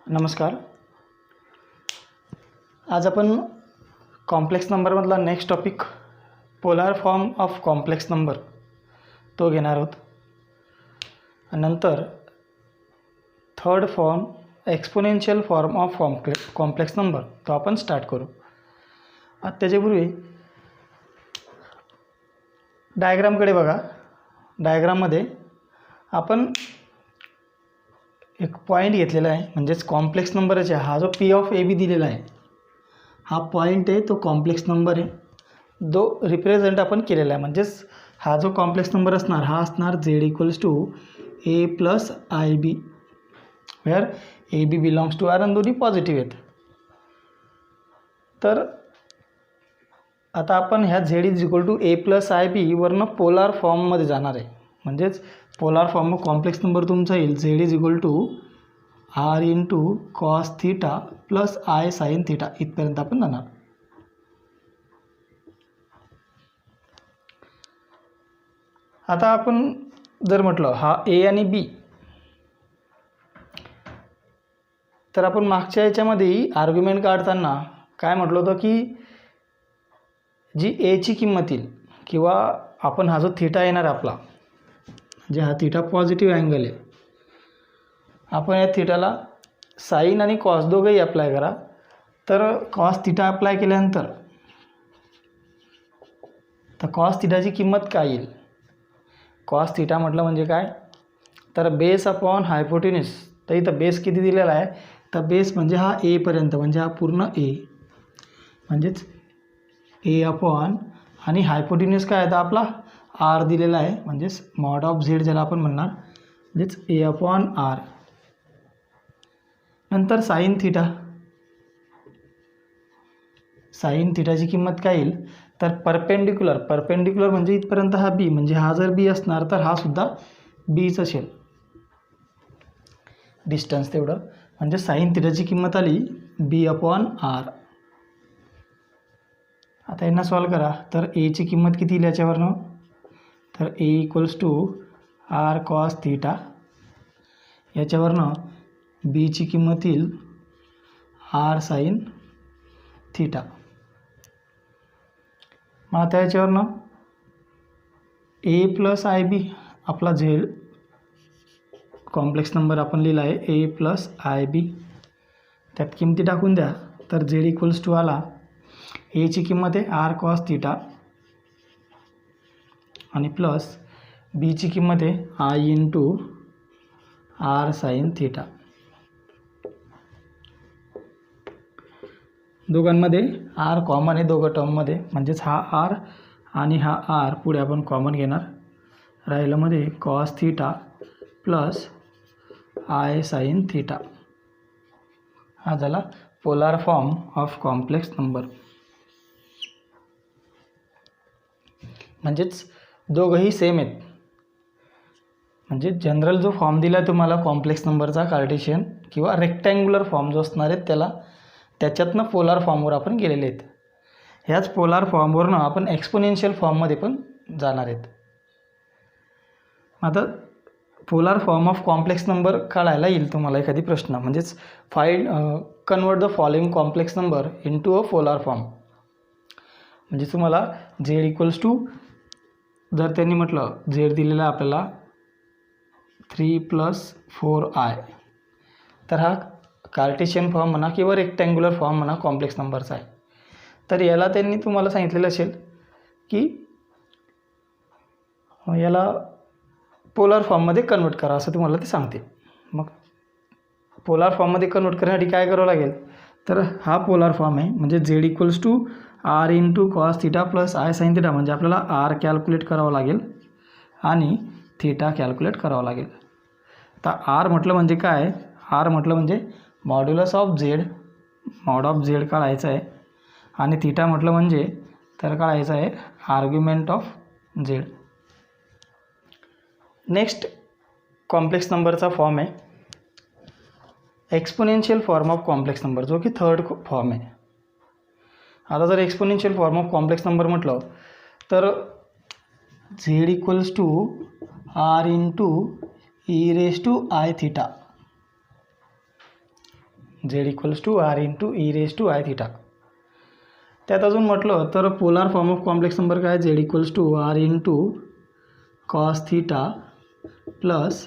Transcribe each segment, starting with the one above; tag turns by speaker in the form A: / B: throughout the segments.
A: नमस्कार. आज आपण कॉम्प्लेक्स नंबरमधला next topic polar form of complex number तो घेणार आहोत. नंतर third form exponential form of complex number तो आपण स्टार्ट करू. त्याच्यापूर्वी डायग्रामकडे बघा. डायग्राममध्ये आपण एक पॉईंट घेतलेला आहे, म्हणजेच कॉम्प्लेक्स नंबरचे हा जो पी ऑफ ए बी दिलेला आहे हा पॉईंट आहे, तो कॉम्प्लेक्स नंबर आहे जो रिप्रेझेंट आपण केलेला आहे. म्हणजेच हा जो कॉम्प्लेक्स नंबर असणार हा असणार z equals to a plus i b, where a b belongs to r आणि दोन्ही पॉझिटिव्ह आहेत. तर आता आपण ह्या z is equal to a plus i b वरनं पोलार फॉर्ममध्ये जाणार आहे. म्हणजेच polar form of complex number तुमचा येईल z is equal to R into cos theta plus i sine theta इथपर्यंत आपण जाणार. आता आपण जर म्हटलं हा ए आणि बी, तर आपण मागच्या याच्यामध्ये आर्ग्युमेंट काढताना काय म्हटलं होतं की जी एची किंमत येईल किंवा आपण हा जो थीटा येणार आपला, म्हणजे हा थीटा पॉझिटिव्ह अँगल आहे, आपण या थीटाला साईन आणि कॉस दोघंही अप्लाय करा. तर कॉस थीटा अप्लाय केल्यानंतर तर कॉस थीटाची किंमत काय येईल. कॉस थीटा म्हटलं म्हणजे काय, तर बेस अपॉन हायपोटेन्यूस. तर इथं बेस किती दिलेला आहे, तर बेस म्हणजे हा एपर्यंत, म्हणजे हा पूर्ण ए, म्हणजेच ए अपॉन आणि हायपोटेन्यूस काय आहे तर आपला आर दिलेला आहे, म्हणजेच मॉड ऑफ झेड ज्याला आपण म्हणणार, म्हणजेच ए अपॉन आर. नंतर साईन थीटा. साईन थीटाची किंमत काय येईल तर परपेंडिक्युलर म्हणजे इथपर्यंत हा बी, म्हणजे हा जर बी असणार तर हा सुद्धा बीच असेल डिस्टन्स तेवढं, म्हणजे साईन थीटाची किंमत आली बी अपॉन आर. आता यांना सॉल्व करा. तर एची किंमत किती येईल याच्यावरनं, तर A equals to R cos theta, याच्यावरनं बीची किंमत येईल आर साईन थीटा. मग आता याच्यावरनं ए प्लस आय बी आपला झेड कॉम्प्लेक्स नंबर आपण लिहिला आहे ए प्लस आय बी, त्यात किमती टाकून द्या. तर झेड इक्वल्स टू आला, एची किंमत आहे आर कॉस थीटा आणि प्लस बीची किंमत आहे i into r sine theta. दोघांमध्ये आर कॉमन आहे दोघं टर्ममध्ये, म्हणजेच हा आर आणि हा आर पुढे आपण कॉमन घेणार. राहिलं मध्ये cos theta plus I sine theta. हा झाला polar form of complex number. म्हणजेच दोघंही सेम आहेत. म्हणजे जनरल जो फॉर्म दिला आहे तुम्हाला कॉम्प्लेक्स नंबरचा कार्टेशियन किंवा रेक्टँग्युलर फॉर्म जो असणार आहेत त्याला, त्याच्यातनं पोलार फॉर्मवर आपण गेलेले आहेत. ह्याच पोलार फॉर्मवरनं आपण एक्सपोनेन्शियल फॉर्ममध्ये पण जाणार आहेत. आता polar form of complex number काढायला येईल तुम्हाला एखादी प्रश्न, म्हणजेच convert the following complex number into a polar form. म्हणजे तुम्हाला झेड इक्वल्स टू, जर त्यांनी म्हटलं झेड दिलेला आपल्याला 3 + 4i, तर हा कार्टेशियन फॉर्म म्हणा किंवा रेक्टँग्युलर फॉर्म म्हणा कॉम्प्लेक्स नंबरचा आहे. तर याला त्यांनी तुम्हाला सांगितलेलं असेल की याला पोलार फॉर्ममध्ये कन्वर्ट करा, असं तुम्हाला ते सांगते. मग पोलार फॉर्ममध्ये कन्वर्ट करण्यासाठी काय करावं लागेल, तर हा पोलार फॉर्म आहे, म्हणजे Z equals to R into cos theta plus I sine theta. म्हणजे आपल्याला आर कॅल्क्युलेट करावं लागेल आणि थीटा कॅल्क्युलेट करावं लागेल. तर आर म्हटलं म्हणजे काय, आर म्हटलं म्हणजे modulus of z, mod of z काढायचं आहे, आणि थीटा म्हटलं म्हणजे तर काढायचं आहे argument of z. Next complex नंबरचा फॉर्म आहे exponential form of complex number, जो की थर्ड फॉर्म आहे. आता जर exponential form of complex number म्हटलं तर z equals to R into E raise to i theta. Z equals to R into E raise to I theta. त्यात अजून म्हटलं तर polar form of complex number काय, Z equals to R into cos theta plus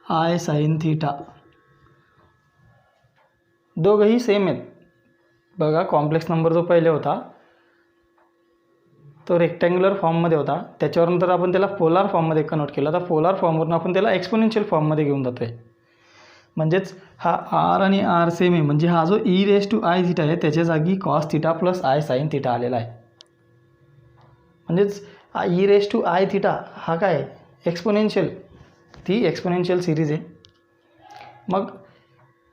A: I sine theta. दोघंही same आहेत. बघा complex number जो पहिले होता तो रेक्टँग्युलर फॉर्ममध्ये होता, त्याच्यावरून आपण त्याला पोलार फॉर्ममध्ये कन्वर्ट केला, तर पोलार फॉर्मवरून आपण त्याला एक्सपोनेन्शियल फॉर्ममध्ये घेऊन जातो आहे. म्हणजेच हा आर आणि आर सेम आहे, म्हणजे हा जो e raise to I theta आहे त्याच्या जागी cos theta plus I sine theta आलेला आहे. म्हणजेच e raise to I theta हा काय एक्सपोनेन्शियल, ती एक्सपोनेन्शियल सिरीज आहे. मग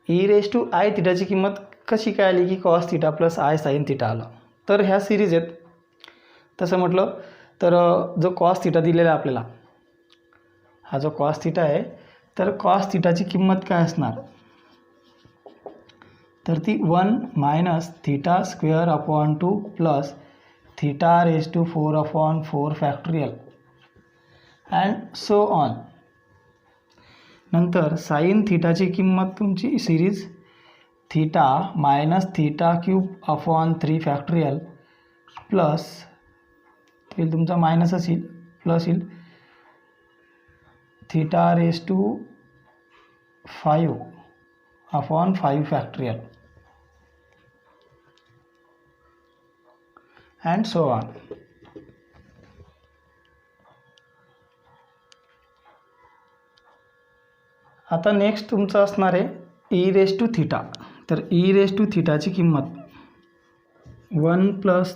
A: ई रेस टू आय थिटाची किंमत कशी काय आली की cos theta plus I sine theta आलं. तर ह्या सिरीज आहेत. तसं म्हटलं तर जो कॉस थिटा दिलेला आहे आपल्याला, हा जो कॉस थिटा आहे, तर कॉस थिटाची किंमत काय असणार, तर ती 1 minus theta square upon 2 plus theta raise to 4 upon 4 factorial and so on. नंतर साईन थिटाची किंमत तुमची series theta minus theta cube upon 3 factorial plus येईल तुमचा मायनसच येईल, प्लस येईल theta raise to 5 upon 5 factorial and so on. आता नेक्स्ट तुमचं असणार आहे ई रेस टू थिटा. तर ई रेस टू थिटाची किंमत 1 plus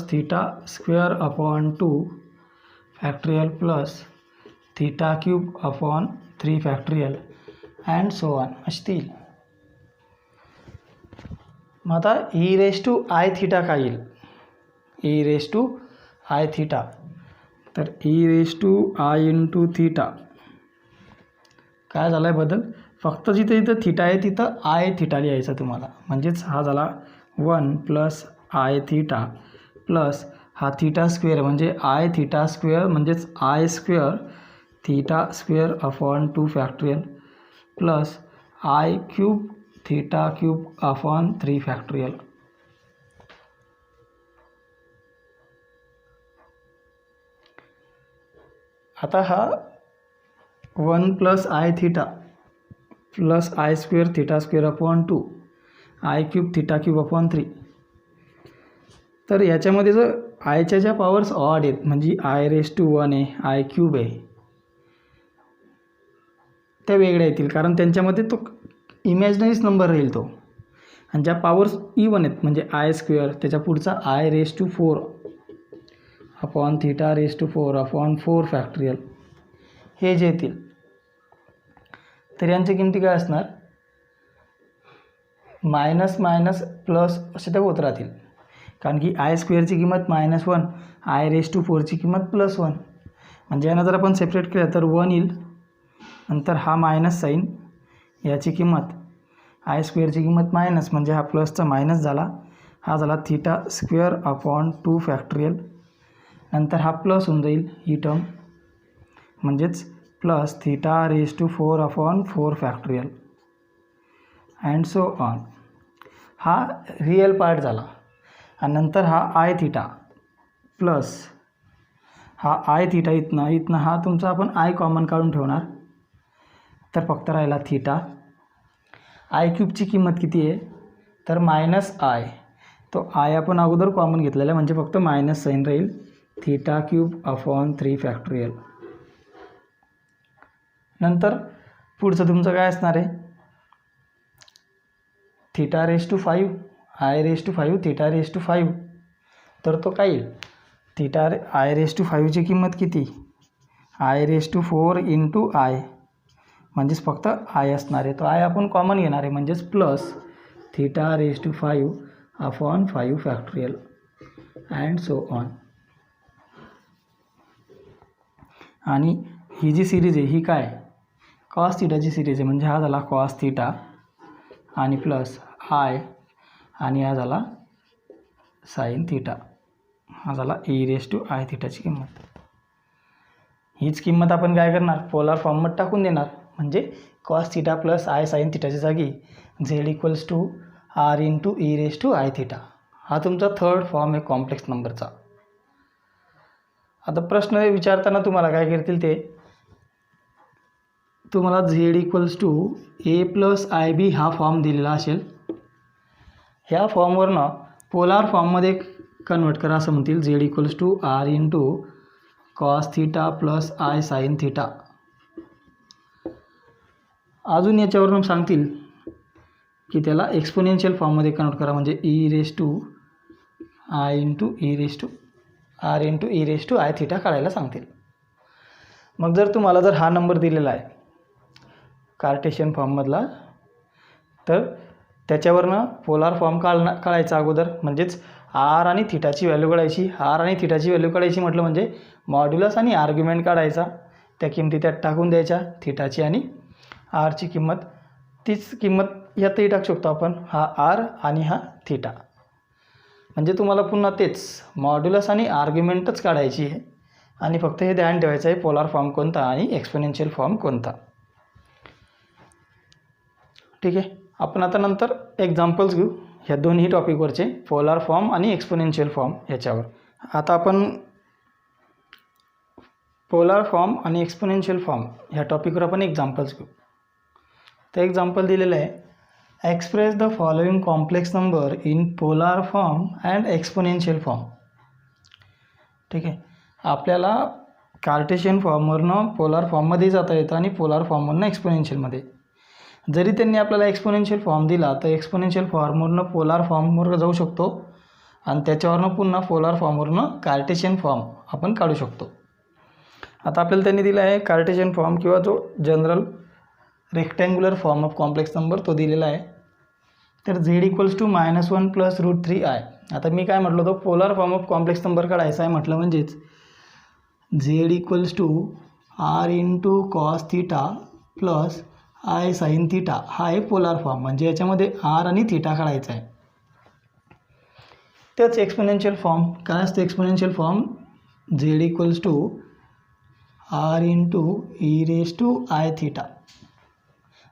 A: theta square upon 2 factorial plus theta cube upon 3 factorial and so on अशी येईल. मग आता E raise to I theta काय येईल, E raise to I theta, तर E raise to I into theta काय झाला आहे बदल, फक्त जिथे इथं थिटा आहे तिथं आय थिटा लिहायचा तुम्हाला. म्हणजेच हा झाला 1 प्लस आय थिटा प्लस हा थिटा स्क्वेअर म्हणजे आय थिटा स्क्वेअर म्हणजेच I square theta square upon 2 factorial plus I cube theta cube upon 3 factorial. आता हा 1 plus I theta plus I square theta square upon 2 I cube theta cube upon 3, तर याच्यामध्ये जर आयच्या ज्या powers odd आहेत म्हणजे आय रेस टू 1 आहे, आय क्यूब आहे, त्या वेगळ्या येतील कारण त्यांच्यामध्ये तो इमॅजिनरीज नंबर राहील तो. आणि ज्या पॉवर्स इवन आहेत म्हणजे आय स्क्वेअर त्याच्या पुढचा i raise to 4 upon theta raise to 4 upon 4 factorial हे जे येतील, तर यांच्या किमती काय असणार, मायनस मायनस प्लस असे त्या होत राहतील. कारण की आय स्क्वेअरची किंमत -1, आय रेस टू 4ची किंमत +1, म्हणजे यांना जर आपण सेपरेट केलं तर 1 येईल. नंतर हा मायनस साईन, याची किंमत आय स्क्वेअरची किंमत मायनस म्हणजे हा प्लसचा मायनस झाला, हा झाला थिटा स्क्वेअर अपॉन 2 फॅक्टोरियल. नंतर हा प्लस होऊन जाईल ही टर्म, म्हणजेच plus theta raise to 4 upon 4 factorial and so on. हा रिअल पार्ट झाला. आणि नंतर हा आय थिटा प्लस हा आय थिटा इथनं हा तुमचा आपण आय कॉमन काढून ठेवणार, तर फक्त राहिला थिटा. आय क्यूबची किंमत किती आहे, तर मायनस आय, तो आय आपण अगोदर कॉमन घेतलेला आहे म्हणजे फक्त मायनस साईन राहील, थिटा क्यूब अपॉन 3 फॅक्टोरियल. नंतर पुढचं तुमचं काय असणार आहे, theta raise to 5 i raise to 5 theta raise to 5, तर तो काय येईल, थिटा आय रेस टू 5ची किंमत किती, i raise to 4 into i, म्हणजेच फक्त आय असणार आहे, तो आय आपण कॉमन घेणार आहे म्हणजेच plus theta raise to 5 upon 5 factorial and so on. आणि ही जी सिरीज आहे ही काय कॉस थिटाची सिरीज आहे, म्हणजे हा झाला कॉस थिटा आणि प्लस आय आणि हा झाला साईन थिटा, हा झाला ई रेस टू आय थिटाची किंमत. हीच किंमत आपण काय करणार पोलार फॉर्ममध्ये टाकून देणार, म्हणजे cos theta plus I sine थिटाच्या जागी Z equals to R into E raise to I theta हा तुमचा थर्ड फॉर्म आहे कॉम्प्लेक्स नंबरचा. आता प्रश्न विचारताना तुम्हाला काय करतील ते तुम्हाला z equals to a plus i b हा फॉर्म दिलेला असेल. ह्या फॉर्मवरनं पोलार फॉर्ममध्ये कन्वर्ट करा असं म्हणतील. Z equals to R into cos theta plus I sine theta. अजून याच्यावरून सांगतील की त्याला एक्सपोनेन्शियल फॉर्ममध्ये कन्वर्ट करा म्हणजे e raise to I into E raise to R into E raise to I theta काढायला सांगतील. मग जर हा नंबर दिलेला आहे कार्टेशियन फॉर्ममधला तर त्याच्यावरनं पोलार फॉर्म काढायचा अगोदर म्हणजेच आर आणि थिटाची व्हॅल्यू काढायची. आर आणि थिटाची व्हॅल्यू काढायची म्हटलं म्हणजे मॉड्युलस आणि आर्ग्युमेंट काढायचा. त्या किमती त्यात टाकून द्यायच्या थिटाची आणि आरची किंमत. तीच किंमत यातही टाकू शकतो आपण हा आर आणि हा थिटा. म्हणजे तुम्हाला पुन्हा तेच मॉड्युलस आणि आर्ग्युमेंटच काढायची आहे आणि फक्त हे ध्यान ठेवायचं आहे पोलार फॉर्म कोणता आणि एक्सपोनेन्शियल फॉर्म कोणता. ठीक आहे. आपण आता नंतर एक्झाम्पल्स घेऊ ह्या दोन्ही टॉपिकवरचे पोलार फॉर्म आणि एक्सपोनेन्शियल फॉर्म ह्याच्यावर. आता आपण पोलार फॉर्म आणि एक्सपोनेन्शियल फॉर्म ह्या टॉपिकवर आपण एक्झाम्पल्स घेऊ. तर एक्झाम्पल दिलेलं आहे express the following complex number in polar form and exponential form. ठीक आहे. आपल्याला कार्टेशियन फॉर्मवरनं पोलार फॉर्ममध्ये जाता येतं आणि पोलार फॉर्मवरनं एक्सपोनेन्शियलमध्ये. जरी त्यांनी आपल्याला एक्सपोनेन्शियल फॉर्म दिला तर एक्सपोनेन्शियल फॉर्मवरनं पोलार फॉर्मवर जाऊ शकतो आणि त्याच्यावरनं पुन्हा पोलार फॉर्मवरनं कार्टेशियन फॉर्म आपण काढू शकतो. आता आपल्याला त्यांनी दिला आहे कार्टेशियन फॉर्म किंवा जो general rectangular form of complex number तो दिलेला आहे. तर z equals to -1 plus √3i. आता मी काय म्हटलं होतं polar form of complex number काढायचा आहे म्हटलं म्हणजेच z equals to R into cos theta plus I sine theta हा आहे पोलार फॉर्म. म्हणजे याच्यामध्ये आर आणि थिटा काढायचा आहे. त्याच एक्सपोनेन्शियल फॉर्म काय असतं exponential form z equals to R into E raise to I theta.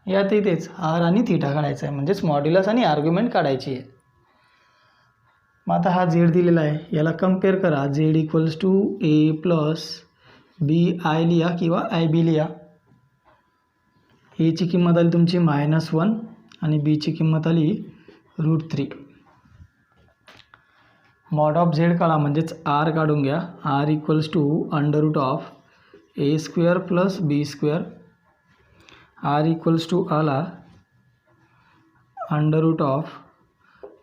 A: यातही तेच आर आणि थिटा काढायचा आहे म्हणजेच मॉड्युलस आणि आर्ग्युमेंट काढायची आहे. मग आता हा झेड दिलेला आहे याला कम्पेअर करा. Z equals to a plus b i लिहा किंवा आय बी लिहा. एची किंमत आली तुमची -1 आणि बीची किंमत आली √3. मॉड ऑफ झेड काढा म्हणजेच आर काढून घ्या. R equals to √a² plus b². R equals to आला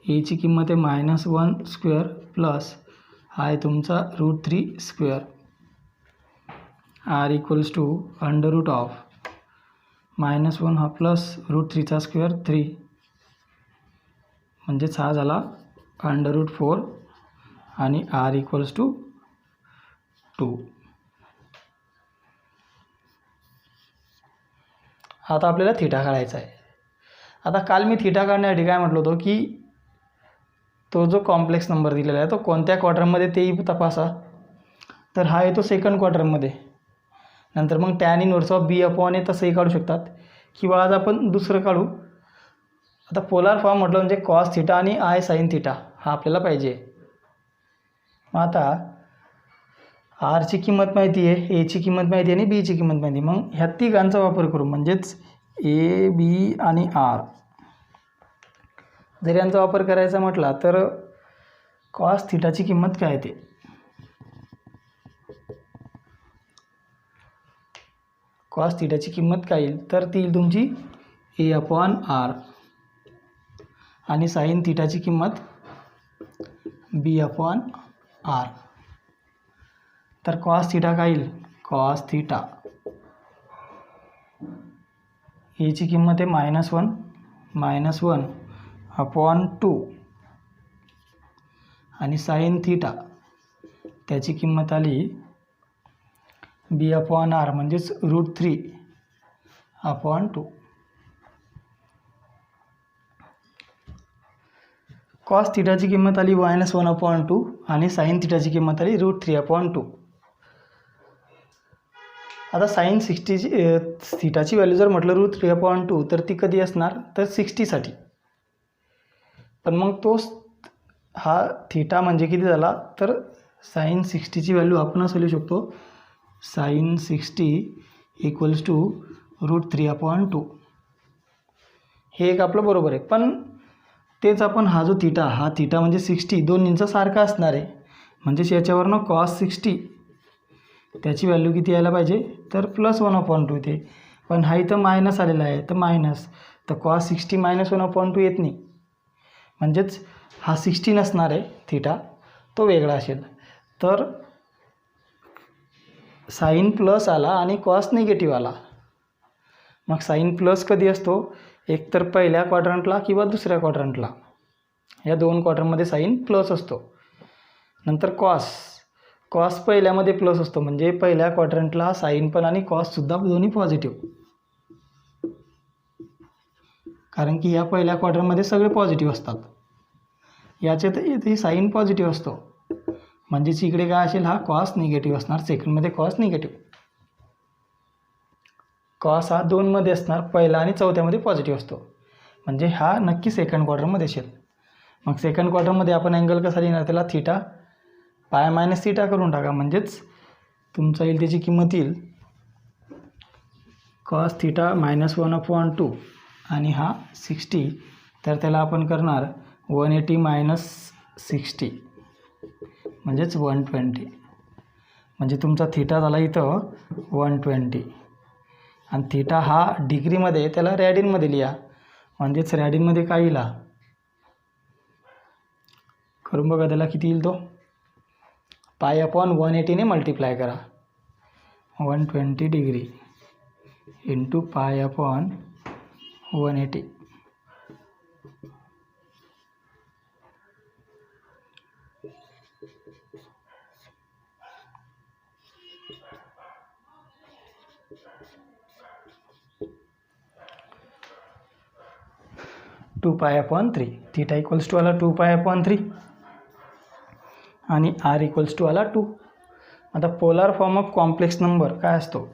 A: एची किंमत आहे -1² प्लस हा आहे तुमचा √3². आर इक्वल्स टू -1 हा प्लस √3² 3 म्हणजेच हा झाला √4 आणि आर इक्वल्स टू 2. आता आपल्याला थिटा काढायचा आहे. आता काल मी थिटा काढण्यासाठी काय म्हटलं होतं की तो जो कॉम्प्लेक्स नंबर दिलेला आहे तो कोणत्या क्वार्टरमध्ये तेही तपासा. तर हा येतो सेकंड क्वार्टरमध्ये. नंतर मग टॅन इनव्हर्स ऑफ b/a तसंही काढू शकतात किंवा आज आपण दुसरं काढू. आता पोलार फॉर्म म्हटलं म्हणजे कॉस थिटा आणि आय साईन थिटा हा आपल्याला पाहिजे. मग आता आरची किंमत माहिती आहे, एची किंमत माहिती आहे आणि बीची किंमत माहिती आहे. मग ह्या तिघांचा वापर करू म्हणजेच ए बी आणि आर. जर यांचा वापर करायचा म्हटला तर कॉस थिटाची किंमत काय येते कॉस थिटाची किंमत काय येईल तर ती येईल तुमची a/r आणि साईन थिटाची किंमत b/r. तर कॉस थिटा काय येईल कॉस थिटा एची किंमत आहे -1/2 आणि साईन थिटा त्याची किंमत आली b/r म्हणजेच √3/2. कॉस थिटाची किंमत आली -1/2 आणि साईन थिटाची किंमत आली √3/2. आता साईन 60ची थिटाची व्हॅल्यू जर म्हटलं √3/2 तर ती कधी असणार तर 60साठी. पण मग तोच हा थिटा म्हणजे किती झाला तर साईन 60ची व्हॅल्यू आपण असं लिहू शकतो साईन 60 इक्वल्स टू √3/2. हे एक आपलं बरोबर आहे. पण तेच आपण हा जो थिटा म्हणजे 60 दोन्हींचा सारखा असणार आहे. म्हणजेच याच्यावरनं कॉस 60 त्याची व्हॅल्यू किती यायला पाहिजे तर +1/2 येते. पण हा इथं मायनस आलेला आहे तर मायनस, तर कॉस 60 -1/2 येत नाही. म्हणजेच हा 60 नसणार आहे थिटा, तो वेगळा असेल. तर साईन प्लस आला आणि कॉस निगेटिव्ह आला. मग साईन प्लस कधी असतो एकतर पहिल्या क्वाड्रंटला किंवा दुसऱ्या क्वाड्रंटला, या 2 क्वाड्रंटमध्ये साईन प्लस असतो. नंतर कॉस पहिल्यामध्ये प्लस असतो, म्हणजे पहिल्या क्वाड्रंटला साईन पण आणि कॉससुद्धा दोन्ही पॉझिटिव्ह, कारण की या पहिल्या क्वाड्रंटमध्ये सगळे पॉझिटिव्ह असतात. याच्यात इथे साईन पॉझिटिव्ह असतो, म्हणजेच इकडे काय असेल हा कॉस निगेटिव्ह असणार. सेकंडमध्ये कॉस निगेटिव्ह, कॉस हा 2मध्ये असणार, पहिला आणि चौथ्यामध्ये पॉझिटिव्ह असतो, म्हणजे हा नक्की सेकंड क्वाड्रंटमध्ये असेल. मग सेकंड क्वाड्रंटमध्ये आपण अँगल कसा लिहिणार त्याला थिटा π-θ करून टाका. म्हणजेच तुमचा येईल त्याची किंमत येईल कॉस थिटा -1/2 आणि हा 60, तर त्याला आपण करणार 180 - 60 म्हणजेच 120. म्हणजे तुमचा थिटा झाला इथं 120. आणि थिटा हा डिग्रीमध्ये त्याला रॅडिनमध्ये लिहा. म्हणजेच रॅडिनमध्ये काय येईल करून बघा, त्याला किती येईल तो π/180 मल्टिप्लाय करा. 120 डिग्री इंटू π/180. θ इक्वल्स टू आला 2π/3 आणि r इक्वल्स टू आला 2. आता polar form of complex number काय असतो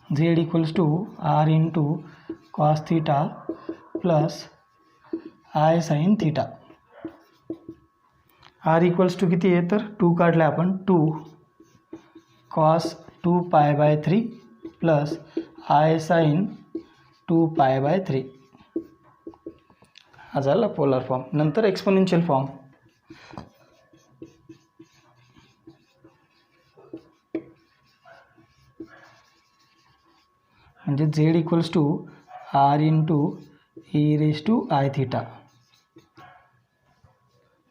A: z equals to r into cos theta plus i sine theta. r equals to किती आहे तर 2 काढला आपण, 2 कॉस 2π/3 प्लस i साइन 2π/3. हा झाला पोलर फॉर्म. नंतर एक्सपोनेन्शियल फॉर्म. म्हणजे z equals to r into e⁻⁻⁻.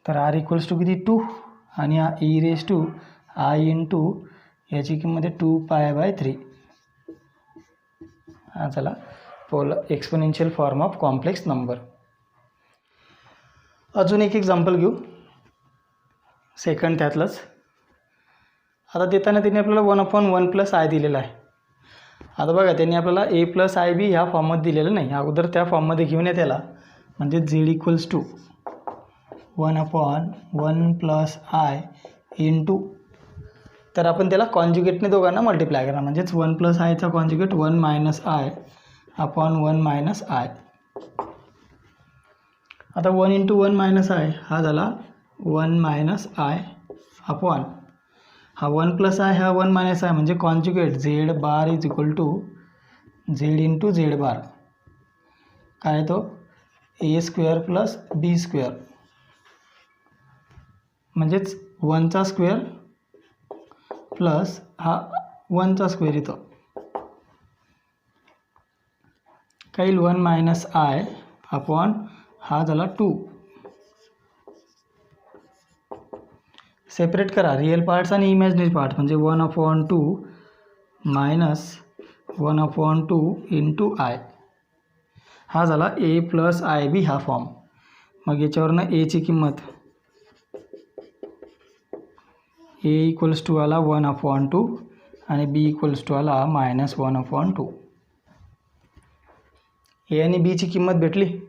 A: तर r इक्वल्स टू किती 2 आणि हा e⁻⁻⁻ इंटू याची किंमत आहे 2π/3. हा चला exponential form of complex number. अजून एक एक्झाम्पल घेऊ सेकंड त्यातलंच. आता देताना त्यांनी आपल्याला 1/1 + i दिलेला आहे. आता बघा त्यांनी आपल्याला a + ib ह्या फॉर्ममध्ये दिलेलं नाही, अगोदर त्या फॉर्ममध्ये घेऊन या त्याला. म्हणजे z equals to 1/1 + i into, तर आपण त्याला कॉन्जुगेटने दोघांना मल्टिप्लाय करणार. म्हणजेच 1 + i चा कॉन्जुगेट 1 - i अपॉन 1 - i. आता 1 × 1 - i हा झाला 1 - i अपॉन हा 1 + i हा 1 - i म्हणजे conjugate z bar is equal to z into z bar. काय तो a² + b², म्हणजेच 1चा स्क्वेअर प्लस हा 1चा स्क्वेअर येतो. काही 1 - i अपॉन हा झाला 2. सेपरेट करा रिअल पार्ट्स आणि इमॅजिनरी पार्ट. म्हणजे 1/2 मायनस 1/2 इंटू i. हा झाला a + ib हा फॉर्म. मग याच्यावरनं a ची किंमत a इक्वल्स टू आला 1/2 आणि बी इक्वल्स टू आला -1/2. ए आणि बीची किंमत भेटली.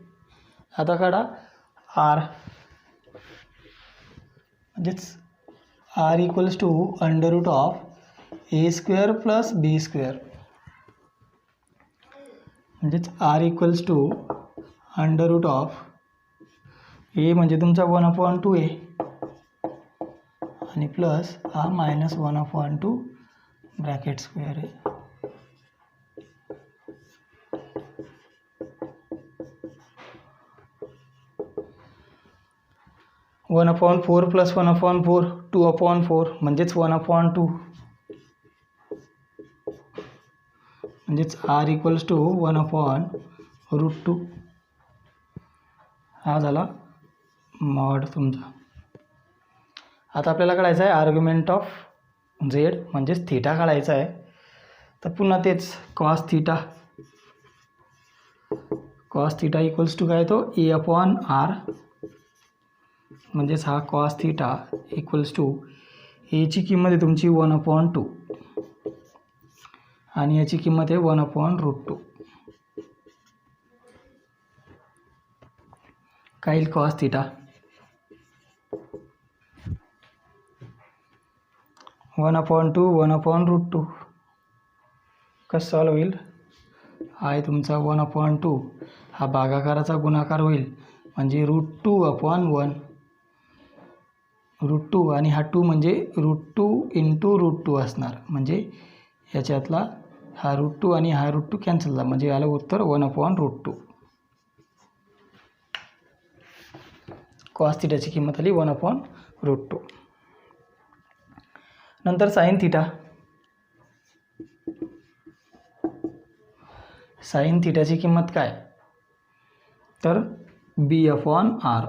A: आता काढा आर, म्हणजेच R equals to √A² plus B². म्हणजेच आर इक्वल्स टू √A म्हणजे तुमचा 1/2 आहे आणि प्लस हा -1/2 ब्रॅकेट स्क्वेअर आहे. वन अपॉन 4 प्लस 1/4 2/4 म्हणजेच 1/2. म्हणजेच आर इक्वल्स टू 1/√2. हा झाला मॉड तुमचा. आता आपल्याला काढायचा आहे आर्ग्युमेंट ऑफ झेड म्हणजेच थीटा काढायचा आहे. तर पुन्हा तेच कॉस थीटा इक्वल्स टू काय तो A/R. म्हणजेच हा कॉस थीटा इक्वल्स टू एची किंमत आहे तुमची 1/2 आणि याची किंमत आहे 1/√2. काय येईल कॉस थीटा 1/2 1/√2. कसं सॉल्व होईल? आहे तुमचा 1/2 हा भागाकाराचा गुणाकार होईल म्हणजे √2/1. √2 आणि हा 2 म्हणजे √2 × √2 असणार. म्हणजे याच्यातला हा √2 आणि हा √2 कॅन्सल झाला म्हणजे याला उत्तर 1/√2. कॉस थीटाची किंमत आली 1/√2. नंतर साइन थीटा. साइन थीटाची किंमत काय? तर B/R.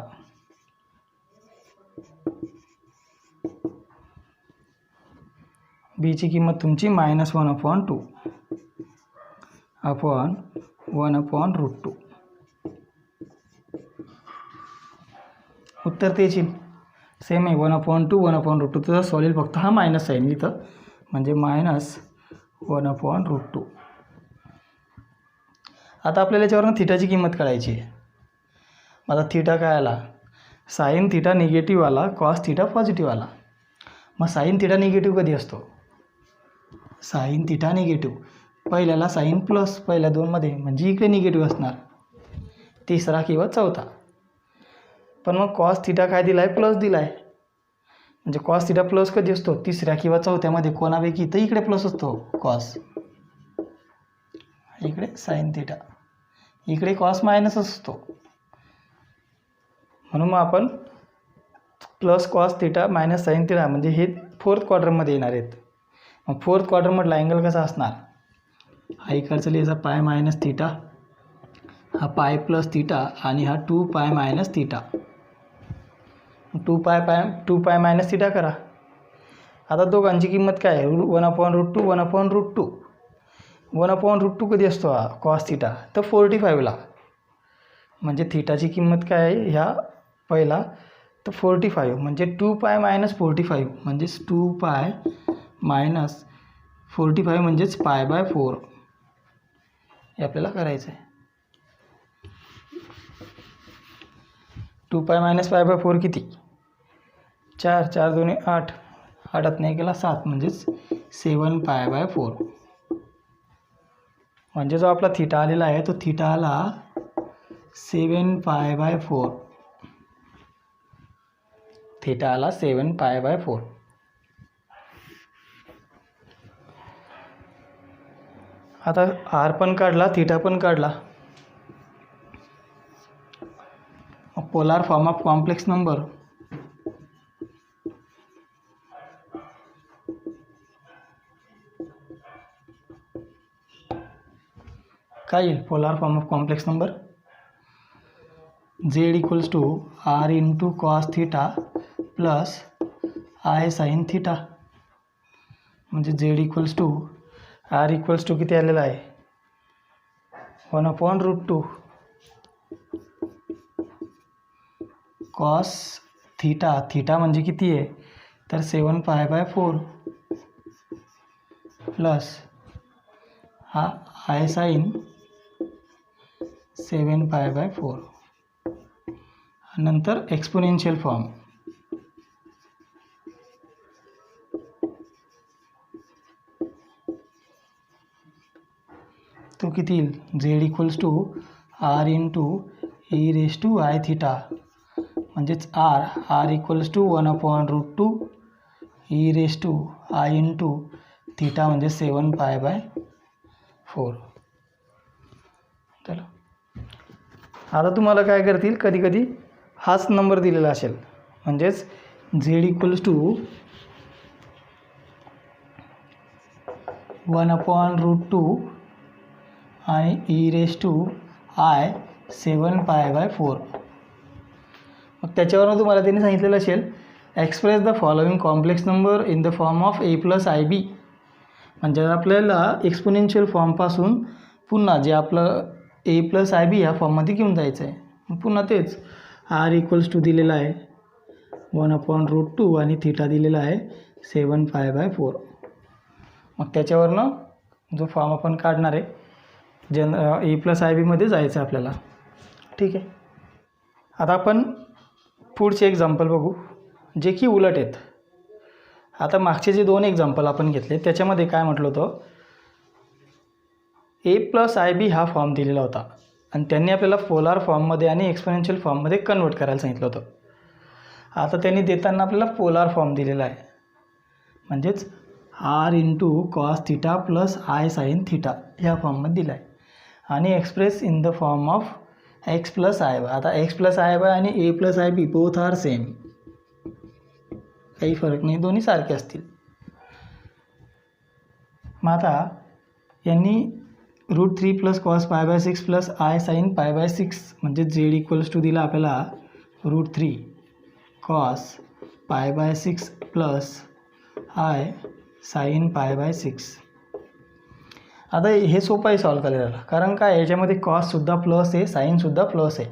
A: बीची किंमत तुमची -1/2 अपॉन 1/√2. उत्तर तेच येईल. सेम आहे 1/2 1/√2. तुझा सॉल्व फक्त हा मायनस साईन इथं म्हणजे -1/√2. आता आपल्याला याच्यावरून थीटाची किंमत काढायची आहे. आता थीटा काय आला? साईन थीटा निगेटिव्ह आला, कॉस थीटा पॉझिटिव्ह आला. मग साईन थीटा निगेटिव्ह कधी असतो? साईन थीटा निगेटिव्ह पहिल्याला साईन प्लस पहिल्या दोनमध्ये म्हणजे इकडे निगेटिव्ह असणार, तिसरा किंवा चौथा. पण मग कॉस थीटा काय दिला आहे? प्लस दिला आहे. म्हणजे कॉस थीटा प्लस कधी असतो? तिसऱ्या किंवा चौथ्यामध्ये कोणापैकी. तर इकडे प्लस असतो कॉस, इकडे साईन थीटा, इकडे कॉस मायनस असतो. म्हणून मग आपण plus cos theta minus sine theta म्हणजे हे फोर्थ क्वाड्रंटमध्ये येणार आहेत. मग फोर्थ क्वाड्रंटमधला अँगल कसा असणार? हा इकडचा लिहायचा पाय मायनस थीटा, हा पाय प्लस थीटा आणि हा 2π मायनस थीटा. 2π मायनस थीटा करा. आता दोघांची किंमत काय आहे? 1/√2 1/√2. 1/√2 कधी असतो हा कॉस थीटा? तर 45ला. म्हणजे थीटाची किंमत काय आहे ह्या पहिला? तर 45 म्हणजे 2π मायनस 45 म्हणजेच 2π मायनस 45 म्हणजेच π/4. हे आपल्याला करायचं आहे. 2π मायनस π/4 किती? 4 4 2 8, 8 नाही केला 7 म्हणजेच 7π/4. म्हणजे जो आपला थीटा आलेला आहे तो थीटा आला 7π/4. थीटा आला 7π/4. आता आर पण काढला, थीटा पण काढला. Polar form of complex number. काय येईल polar form of complex number? Z equals to R into cos theta plus I sine theta. म्हणजे Z equals to R equals to किती आलेला आहे? 1/√2 कॉस थीटा. थीटा म्हणजे किती आहे? तर 7π/4 प्लस हा आय साईन 7π/4 नंतर एक्सपोनेन्शियल फॉर्म तो किती येईल Z equals to R into E raise to I theta म्हणजेच R equals to 1/√2 E raise to I into theta म्हणजे 7π/4. चला आता तुम्हाला काय करतील कधी कधी हाच नंबर दिलेला असेल म्हणजेच झेड इक्वल्स टू 1/√2 आणि ई रेस टू आय 7π/4. मग त्याच्यावरून तुम्हाला त्यांनी सांगितलेलं असेल express the following complex number in the form of a + ib. म्हणजे आपल्याला एक्सपोनेन्शियल फॉर्मपासून पुन्हा जे आपलं a + ib या फॉर्ममध्ये घेऊन जायचं आहे. मग पुन्हा तेच r इक्वल्स टू दिलेला आहे 1/√2 आणि थिटा दिलेला आहे 7π/4. मग त्याच्यावरनं जो फॉर्म आपण काढणार आहे a + ibमध्ये जायचं आहे आपल्याला. ठीक आहे. आता आपण पुढचे एक्झाम्पल बघू जे की उलट आहेत. आता मागचे जे 2 एक्झाम्पल आपण घेतले त्याच्यामध्ये काय म्हटलं होतं a + ib हा फॉर्म दिलेला होता आणि त्यांनी आपल्याला पोलार फॉर्ममध्ये आणि एक्सपोनेन्शियल फॉर्ममध्ये कन्वर्ट करायला सांगितलं होतं. आता त्यांनी देताना आपल्याला पोलार फॉर्म दिलेला आहे म्हणजेच r into cos theta plus I sine theta ह्या फॉर्ममध्ये दिला आहे आणि express in the form of x + iy. आता x + iy आणि a + ib both are same, काही फरक नाही, दोन्ही सारखे असतील. मग आता यांनी √3 + cos π/6 प्लस आय साईन π/6 म्हणजे झेड इक्वल्स टू दिला आपल्याला √3 cos π/6 प्लस आय साईन π/6. आता हे सोपं आहे सॉल्व करायला कारण काय याच्यामध्ये कॉससुद्धा प्लस आहे साईनसुद्धा प्लस आहे,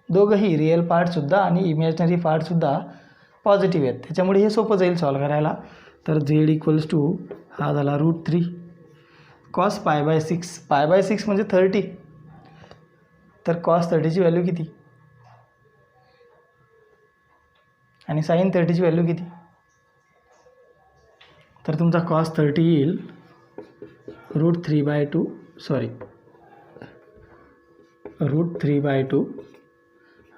A: दोघंही रिअल पार्टसुद्धा आणि इमॅजिनरी पार्टसुद्धा पॉझिटिव्ह आहेत, त्याच्यामुळे हे सोपं जाईल सॉल्व करायला. तर झेड इक्वल्स टू हा झाला √3 cos π/6 π/6 म्हणजे 30. तर cos 30ची व्हॅल्यू किती आणि साईन 30ची व्हॅल्यू किती. तर तुमचा cos 30 येईल √3/2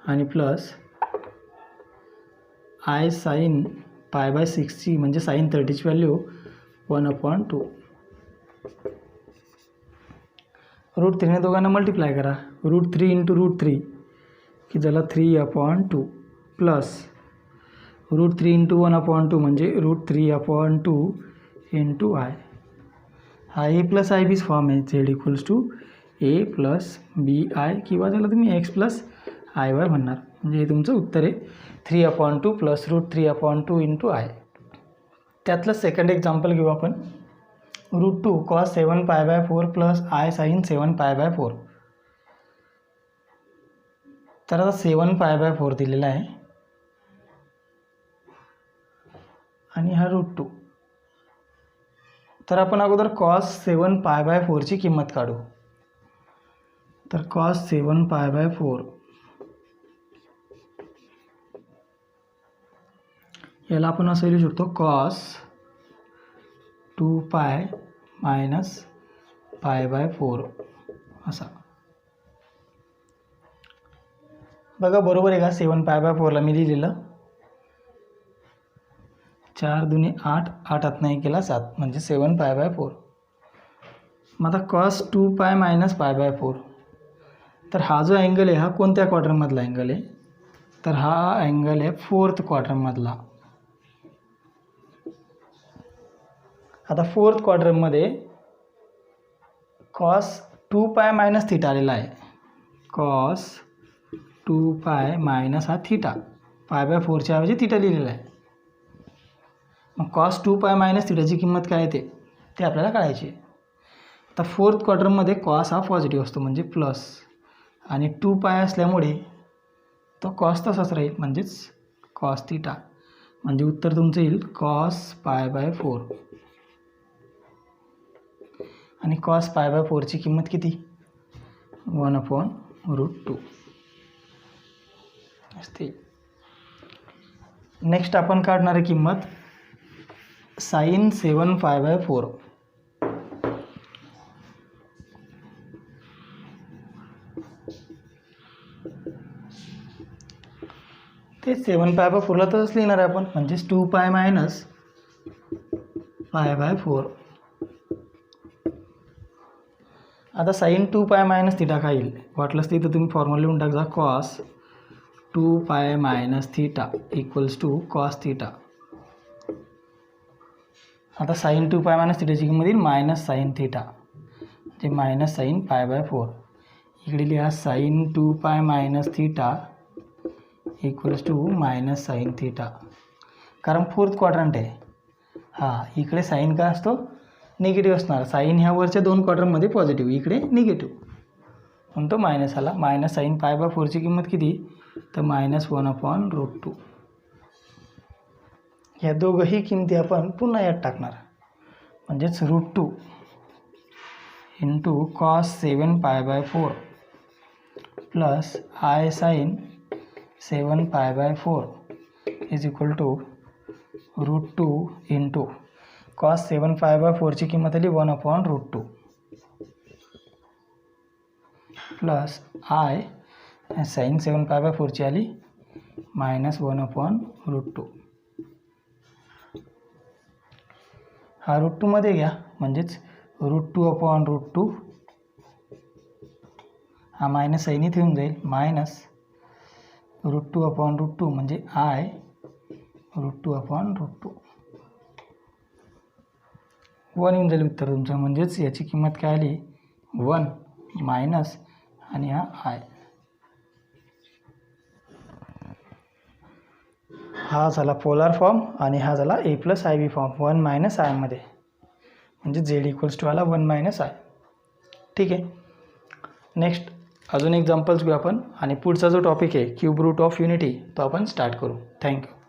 A: आणि प्लस आय साईन π/6ची म्हणजे साईन 30ची व्हॅल्यू 1/2. √3ने दोघांना मल्टिप्लाय करा. √3 इंटू √3 की झाला 3/2 प्लस √3 इंटू 1/2 म्हणजे √3/2 इंटू आय. हा a + ib फॉर्म आहे z equals to a + bi किंवा त्याला तुम्ही x + iy म्हणणार. म्हणजे हे तुमचं उत्तर आहे 3/2 प्लस √3/2 इंटू आय. त्यातलं सेकंड एक्झाम्पल घेऊ आपण. √2 cos 7π/4 प्लस आय साईन 7π/4. तर आता 7π/4 दिलेला आहे आणि हा √2. तर आपण अगोदर cos 7π/4 ची किंमत काढू. तर cos 7π/4 याला आपण असं लिहू शकतो cos 2π - π/4 असा. बघा बरोबर आहे का. 7π/4ला मी लिहिलेलं 4 दुनी 8 8 आतनं 1 गेला 7 म्हणजे 7π/4. मग आता cos 2π - π/4. तर हा जो अँगल आहे हा कोणत्या क्वाड्रंटमधला अँगल आहे. तर हा अँगल आहे 4th क्वाड्रंटमधला. आता 4th क्वाड्रंटमध्ये cos 2π - θ आलेला आहे. cos 2π - हा थिटा π/4च्या ऐवजी थिटा लिहिलेला आहे. मग cos 2π - θची किंमत काय येते ते आपल्याला काढायची आहे. आता 4th क्वाड्रंटमध्ये cos हा पॉझिटिव्ह असतो म्हणजे प्लस आणि 2π असल्यामुळे तो cos तसाच राहील म्हणजेच cos θ. म्हणजे उत्तर तुमचं येईल cos π/4. आणि कॉस पाय बाय 4ची किंमत किती 1/√2 असते. नेक्स्ट आपण काढणार आहे किंमत साइन 7 पाय बाय 4. ते 7 पाय बाय 4ला तसंच लिहिणार आहे आपण, म्हणजेच 2 पाय मायनस पाय बाय 4. आता साइन 2 पाय मायनस थिटा काय येईल, वाटलंच तर इथं तुम्ही फॉर्म्युला लिहून टाका, cos 2 pi minus theta equals to cos theta. आता साइन 2 पाय मायनस थिटाची किंमत येईल मायनस साइन थिटा, म्हणजे मायनस साइन पाय बाय 4. इकडे लिहा sine 2 pi minus theta equals to minus sine theta, कारण 4th क्वाड्रंट आहे. हां, इकडे साइन काय असतो निगेटिव्ह असणार, साइन ह्या वरच्या 2 क्वाड्रंटमध्ये पॉझिटिव्ह, इकडे निगेटिव्ह, म्हणून तो मायनस आला. मायनस साइन पाय बाय 4ची किंमत किती तर मायनस 1/√2. ह्या दोघंही किमती आपण पुन्हा यात टाकणार, म्हणजेच √2 into cos 7 pi by 4 plus i sine 7 pi by 4 is equal to √2 into cos 7 pi bye 4ची किंमत आली 1/√2 plus i sine 7 pi bye 4ची आली मायनस 1/√2. हा √2 मध्ये घ्या, म्हणजेच √2/√2. हा मायनस साइन इथे येऊन जाईल, मायनस √2/√2 म्हणजे आय √2/√2. 1 येऊन जाईल उत्तर तुमचं, म्हणजेच याची किंमत काय आली 1 मायनस आणि हा आय. हा झाला पोलार फॉर्म आणि हा झाला A+IB फॉर्म 1 मायनस आयमध्ये, म्हणजे Z आला 1 मायनस आय. ठीक आहे. नेक्स्ट अजून एक्झाम्पल्स घेऊ आपण आणि पुढचा जो टॉपिक आहे क्यूब रूट ऑफ युनिटी तो आपण स्टार्ट करू. थँक्यू.